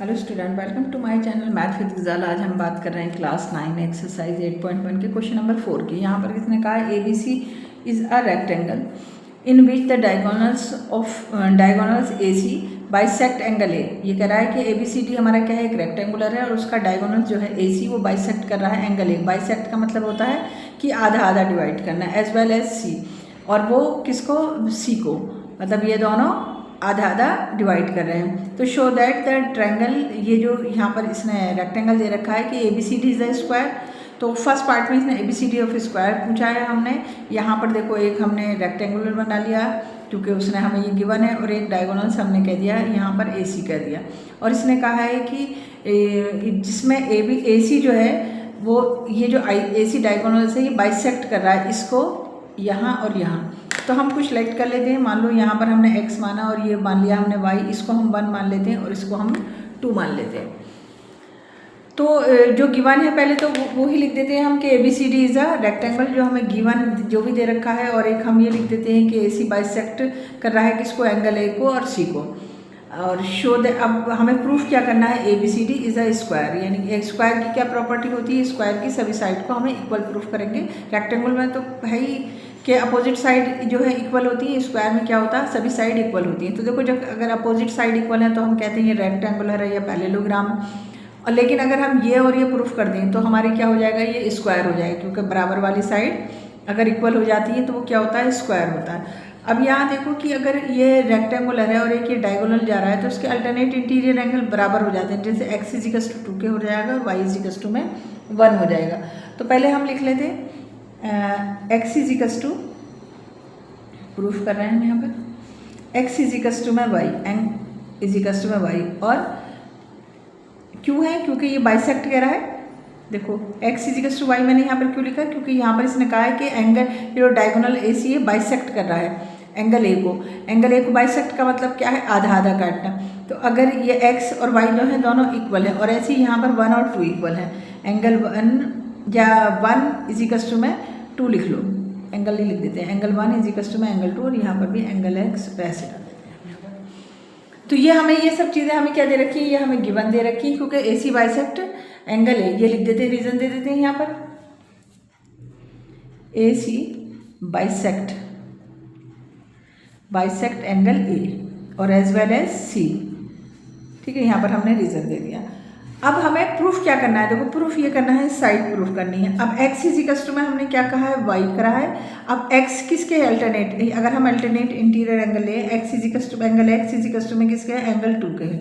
Hello student, welcome to my channel math with Gazal. आज हम बात कर रहे हैं क्लास 9 एक्सरसाइज 8.1 के क्वेश्चन नंबर 4 की। यहाँ पर किसने कहा है ABC is a rectangle in which the diagonals AC bisect angle A. ये कह रहा है कि ABCD हमारा क्या है, एक रेक्टेंगुलर है और उसका डायगोनल जो है AC वो बाइसेक्ट कर रहा है एंगल ए। बाइसेक्ट का मतलब होता है कि आधा आधा डिवाइड करना, एज वेल एज C। और वो किसको, C को, मतलब ये दोनों आधा आधा डिवाइड कर रहे हैं। तो शो दैट द ट्रायंगल, ये जो यहाँ पर इसने रेक्टेंगल दे रखा है कि ABCD इज अ स्क्वायर। तो फर्स्ट पार्ट में इसने ABCD ऑफ स्क्वायर पूछा है हमने। यहाँ पर देखो एक हमने रेक्टेंगुलर बना लिया क्योंकि उसने हमें ये गिवन है, और एक डायगोनल्स हमने कह दिया, यहाँ पर AC कह दिया। और इसने कहा है कि जिसमें AC जो है वो ये जो AC डायगोनल्स है ये बाइसेक्ट कर रहा है इसको यहाँ और यहाँ। तो हम कुछ सेलेक्ट कर लेते हैं। मान लो यहाँ पर हमने x माना और ये मान लिया हमने y, इसको हम 1 मान लेते हैं और इसको हम 2 मान लेते हैं। तो जो गिवन है पहले तो वो ही लिख देते हैं हम कि ABCD इज अ रेक्टेंगल, जो हमें गिवन जो भी दे रखा है। और एक हम ये लिख देते हैं कि AC बाइसेक्ट कर रहा है किसको, एंगल A को और C को। और शो द, अब हमें प्रूफ क्या करना है, ABCD इज अ स्क्वायर, यानी एक स्क्वायर की क्या प्रॉपर्टी होती है, स्क्वायर की सभी साइड को हमें इक्वल प्रूफ करेंगे। रेक्टेंगल में तो है ही कि अपोजिट साइड जो है इक्वल होती है, स्क्वायर में क्या होता है, सभी साइड इक्वल होती है। तो देखो जब अगर अपोजिट साइड इक्वल है तो हम कहते हैं ये रेक्टेंगुलर है या पैरेललोग्राम है। और लेकिन अगर हम ये और ये प्रूफ कर दें तो हमारी क्या हो जाएगा, ये स्क्वायर हो जाएगा, क्योंकि बराबर वाली साइड अगर इक्वल हो जाती है तो वो क्या होता है, स्क्वायर होता है। अब यहाँ देखो कि अगर ये रेक्टेंगुलर है और एक ये डायगोनल जा रहा है तो उसके अल्टरनेट इंटीरियर एंगल बराबर हो जाते हैं। जैसे x इजिकस टू 2 के हो जाएगा और y इजिकस टू में 1 हो जाएगा। तो पहले हम लिख लेते हैं x इजिकस टू, प्रूफ कर रहे हैं हम यहाँ पर, x इजिकस टू में y, एंड इजिकस टू में y। और क्यों है, क्योंकि ये बाइसेक्ट कह रहा है। देखो x इजिकस टू y मैंने यहाँ पर क्यों लिखा, क्योंकि यहाँ पर इसने कहा है कि एंगल जो डायगोनल AC है बाइसेक्ट कर रहा है एंगल A को। एंगल A को बाइसेक्ट का मतलब क्या है, आधा आधा काटना। तो अगर ये x और y जो है दोनों इक्वल है और ऐसे ही यहाँ पर 1 और 2 इक्वल है, एंगल 1 या 1 इजिकस टू में 2 लिख लो, एंगल नहीं लिख देते हैं, एंगल 1 इजिकस टू में एंगल 2, और यहाँ पर भी एंगल x वैसे डाल देते हैं। तो ये हमें ये सब चीज़ें हमें क्या दे रखी है, ये हमें गिवन दे रखी है, क्योंकि AC बाइसेक्ट एंगल है। ये लिख देते हैं, रीजन दे देते हैं यहाँ पर, AC बाइसेक्ट एंगल A और एज वेल एज C। ठीक है, यहाँ पर हमने रीजन दे दिया। अब हमें प्रूफ क्या करना है, देखो प्रूफ ये करना है, साइड प्रूफ करनी है। अब x इजिकस टू में हमने क्या कहा है, y करा है। अब x किसके अल्टरनेट, अगर हम अल्टरनेट इंटीरियर एंगल ले, x is equals to angle x is equals to में किसके है, एंगल 2 के है।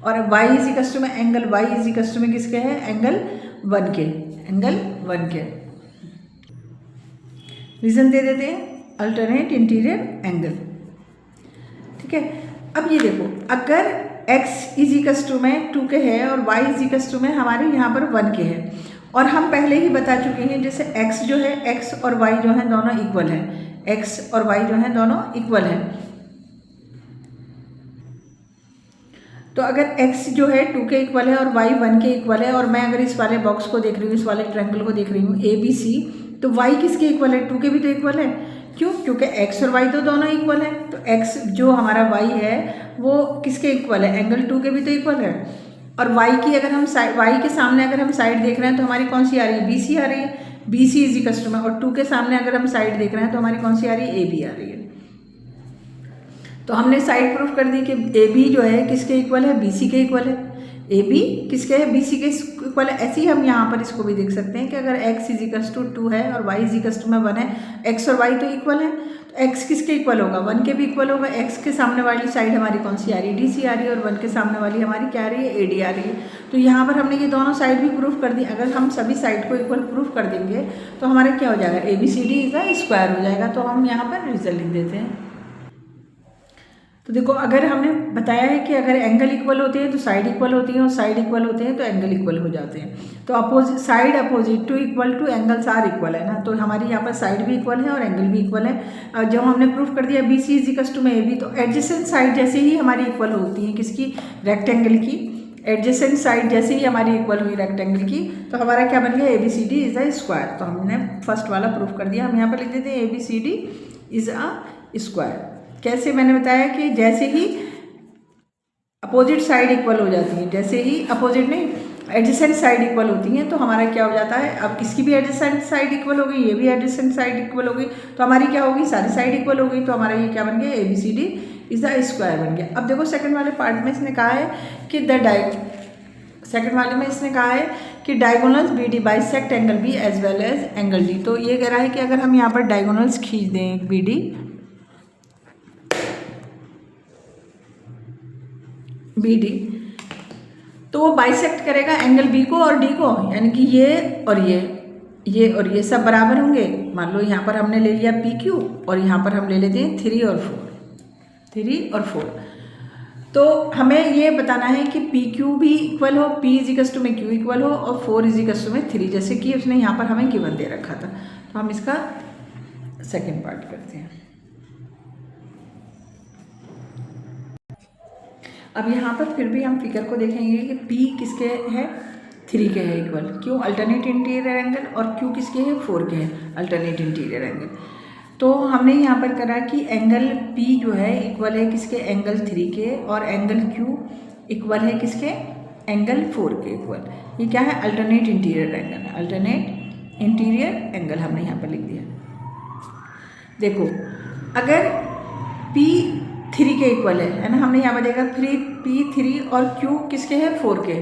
और y इजिकस टू में एंगल y इजिकस टू में किसके है, एंगल 1 के, एंगल 1 के। रीजन दे देते हैं, अल्टरनेट इंटीरियर एंगल। ठीक है, अब ये देखो अगर x इजिकस टू में 2 के है और y इजिकस टू में हमारे यहाँ पर 1 के है, और हम पहले ही बता चुके हैं जैसे x जो है, x और y जो है दोनों इक्वल है, x और y जो है दोनों इक्वल है। तो अगर x जो है 2 के इक्वल है और y 1 के इक्वल है, और मैं अगर इस वाले बॉक्स को देख रही हूँ, इस वाले ट्रायंगल को देख रही हूँ ABC, तो y किसके इक्वल है, 2 के भी तो इक्वल है। क्यों, क्योंकि x और y तो दोनों इक्वल है। तो x जो हमारा y है वो किसके इक्वल है, एंगल 2 के भी तो इक्वल है। और y की अगर हम y के सामने अगर हम साइड देख रहे हैं तो हमारी कौन सी आ रही है, BC आ रही है, BC इजिकस टू में। और 2 के सामने अगर हम साइड देख रहे हैं तो हमारी कौन सी आ रही है, AB आ रही है। तो हमने साइड प्रूफ कर दी कि AB जो है किसके इक्वल है, BC के इक्वल है। AB किसके है, BC के इक्वल है। ऐसे ही हम यहाँ पर इसको भी देख सकते हैं कि अगर x इजिकस टू 2 है और y इजिकस टू में 1 है, x और y तो इक्वल है, तो x किसके इक्वल होगा, 1 के भी इक्वल होगा। x के सामने वाली साइड हमारी कौन सी आ रही है, DC आ रही है, और 1 के सामने वाली हमारी क्या आ रही है, AD आ रही है। तो यहाँ पर हमने ये दोनों साइड भी प्रूफ कर दी। अगर हम सभी साइड को इक्वल प्रूफ कर देंगे तो हमारा क्या हो जाएगा, ABCD इज अ स्क्वायर हो जाएगा। तो हम यहाँ पर रीजन लिख देते हैं। तो देखो अगर हमने बताया है कि अगर एंगल इक्वल होते हैं तो साइड इक्वल होती है, और साइड इक्वल होते हैं तो एंगल इक्वल हो जाते हैं। तो side opposite to equal to angles are equal है ना, तो हमारी यहाँ पर साइड भी इक्वल है और एंगल भी इक्वल है। जब हमने प्रूफ कर दिया BC इजिकस टू में AB, तो एडजेसेंट साइड जैसे ही हमारी इक्वल होती है, किसकी, रेक्टेंगल की। एडजेसेंट साइड जैसे ही हमारी इक्वल हुई रेक्टेंगल की, तो हमारा क्या बन गया, ABCD इज अ स्क्वायर। तो हमने फर्स्ट वाला प्रूफ कर दिया। हम यहाँ पर लिख देते हैं ABCD इज अ स्क्वायर। कैसे, मैंने बताया कि जैसे ही अपोजिट साइड इक्वल हो जाती हैं, जैसे ही अपोजिट नहीं एडजेसेंट साइड इक्वल होती हैं तो हमारा क्या हो जाता है, अब इसकी भी एडजेसेंट साइड इक्वल हो गई, ये भी एडजेसेंट साइड इक्वल हो गई, तो हमारी क्या होगी, सारी साइड इक्वल हो गई, तो हमारा ये क्या बन गया, ABCD इज द स्क्वायर बन गया। अब देखो सेकंड वाले पार्ट में इसने कहा है कि सेकंड वाले में इसने कहा है कि diagonals BD bisect angle B as well as angle D। तो ये कह रहा है कि अगर हम यहाँ पर डायगोनल्स खींच दें BD तो वो बाइसेक्ट करेगा एंगल B को और D को, यानी कि ये और ये सब बराबर होंगे। मान लो यहाँ पर हमने ले लिया PQ और यहाँ पर हम ले लेते हैं 3 और 4। तो हमें ये बताना है कि PQ भी इक्वल हो, P = में Q इक्वल हो और 4 = में 3, जैसे कि उसने यहाँ पर हमें गिवन दे रखा था। तो हम इसका सेकेंड पार्ट करते हैं। अब यहाँ पर फिर भी हम फिगर को देखेंगे कि P किसके है, 3 के है equal, Q alternate interior angle और Q किसके है, 4 के है अल्टरनेट इंटीरियर एंगल। तो हमने यहाँ पर करा कि एंगल P जो है इक्वल है किसके, एंगल 3 के, और एंगल Q इक्वल है किसके, एंगल 4 के इक्वल। ये क्या है, अल्टरनेट इंटीरियर एंगल है, अल्टरनेट इंटीरियर एंगल हमने यहाँ पर लिख दिया। देखो अगर P 3 के इक्वल है ना, हमने यहाँ पर देखा P3 और Q किसके है, 4 के।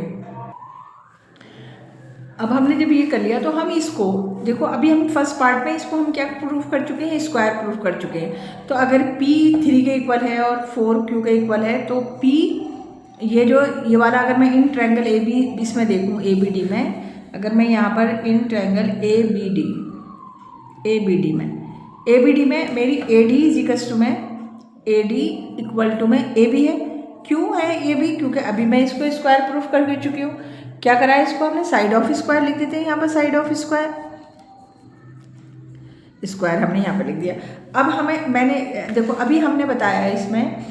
अब हमने जब ये कर लिया तो हम इसको देखो, अभी हम फर्स्ट पार्ट में इसको हम क्या प्रूफ कर चुके हैं, स्क्वायर प्रूफ कर चुके हैं। तो अगर P 3 के इक्वल है और 4 Q के इक्वल है तो P ये वाला अगर मैं इन ट्रायंगल AB इसमें देखूँ ABD में, अगर मैं यहाँ पर इन ट्रायंगल ABD में मेरी AD इक्वल टू में AB है, क्यों है ये भी, क्योंकि अभी मैं इसको स्क्वायर प्रूफ कर चुकी हूँ। क्या करा है, इसको हमने साइड ऑफ स्क्वायर लिख देते हैं, यहाँ पर साइड ऑफ स्क्वायर हमने यहाँ पर लिख दिया। अब मैंने देखो अभी हमने बताया है इसमें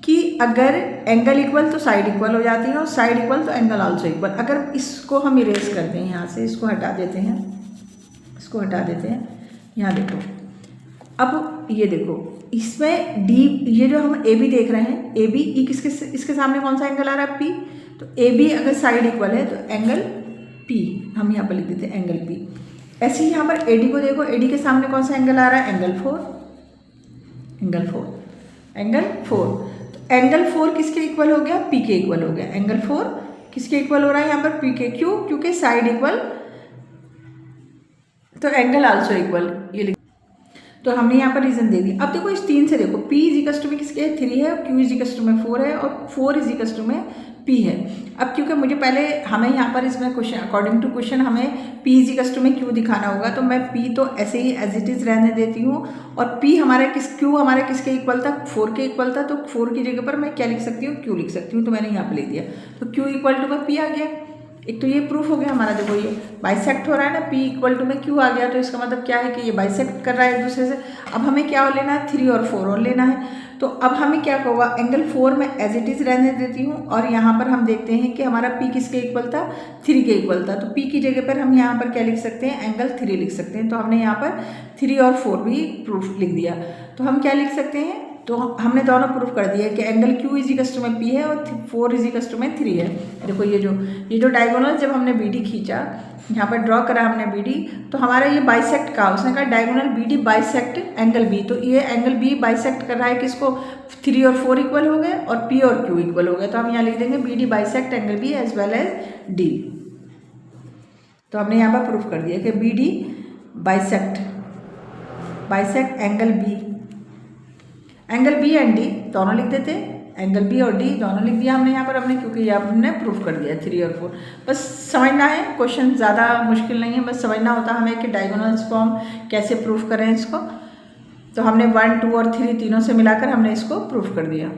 कि अगर एंगल इक्वल तो साइड इक्वल हो जाती है और साइड इक्वल तो एंगल आल्सो इक्वल। अगर इसको हम इरेज करते हैं यहाँ से, इसको हटा देते हैं, यहाँ देखो, अब ये देखो इसमें D, ये जो हम AB देख रहे हैं, AB इसके सामने कौन सा एंगल आ रहा है, P। तो AB अगर साइड इक्वल है तो एंगल P हम यहाँ पर लिख देते हैं, एंगल P। ऐसे ही यहाँ पर AD को देखो, AD के सामने कौन सा एंगल आ रहा है, एंगल 4। तो एंगल 4 किसके इक्वल हो गया, P के इक्वल हो गया। एंगल 4 किसके इक्वल हो रहा है यहाँ पर, P के। क्यों, क्योंकि साइड इक्वल तो एंगल आल्सो इक्वल, ये लिख। तो हमने यहाँ पर रीजन दे दिया। अब देखो इस 3 से देखो, P = में किसके है, 3 है, और Q = में 4 है, और 4 = में P है। अब क्योंकि मुझे पहले हमें यहाँ पर इसमें क्वेश्चन अकॉर्डिंग टू क्वेश्चन हमें P = में Q दिखाना होगा, तो मैं P तो ऐसे ही एज इट इज़ रहने देती हूँ, और Q हमारा किसके इक्वल था, 4 के इक्वल था। तो 4 की जगह पर मैं क्या लिख सकती हूँ, Q लिख सकती हूँ। तो मैंने यहाँ पर लिख दिया, तो Q = में P आ गया। एक तो ये प्रूफ हो गया हमारा। देखो ये बाइसेक्ट हो रहा है ना, P = में Q आ गया, तो इसका मतलब क्या है कि ये बाइसेक्ट कर रहा है एक दूसरे से। अब हमें क्या और लेना है, 3 और 4 और लेना है। तो अब हमें क्या होगा, एंगल 4 में एज इट इज़ रहने देती हूँ, और यहाँ पर हम देखते हैं कि हमारा P किसके इक्वल था, 3 के इक्वल था। तो P की जगह पर हम यहाँ पर क्या लिख सकते हैं, एंगल 3 लिख सकते हैं। तो हमने यहाँ पर 3 और 4 भी प्रूफ लिख दिया। तो हम क्या लिख सकते हैं, तो हमने दोनों प्रूफ कर दिया कि एंगल Q = में P है और 4 = में 3 है। देखो ये जो डायगोनल जब हमने BD खींचा, यहाँ पर ड्रॉ करा हमने BD, तो हमारा ये बाइसेक्ट का, उसने कहा diagonal BD bisect angle B। तो ये एंगल B बाइसेक्ट कर रहा है किसको, 3 और 4 इक्वल हो गए और P और Q इक्वल हो गए। तो हम यहाँ लिख देंगे BD bisect angle B as well as D। तो हमने यहाँ पर प्रूफ कर दिया कि BD bisect angle B and D दोनों लिख देते, एंगल B और D दोनों लिख दिया हमने यहाँ पर क्योंकि ये हमने प्रूफ कर दिया 3 और 4। बस समझना है, क्वेश्चन ज़्यादा मुश्किल नहीं है, बस समझना होता है हमें कि डायगोनल्स फॉर्म कैसे प्रूफ करें इसको। तो हमने 1, 2 और 3 तीनों से मिलाकर हमने इसको प्रूफ कर दिया।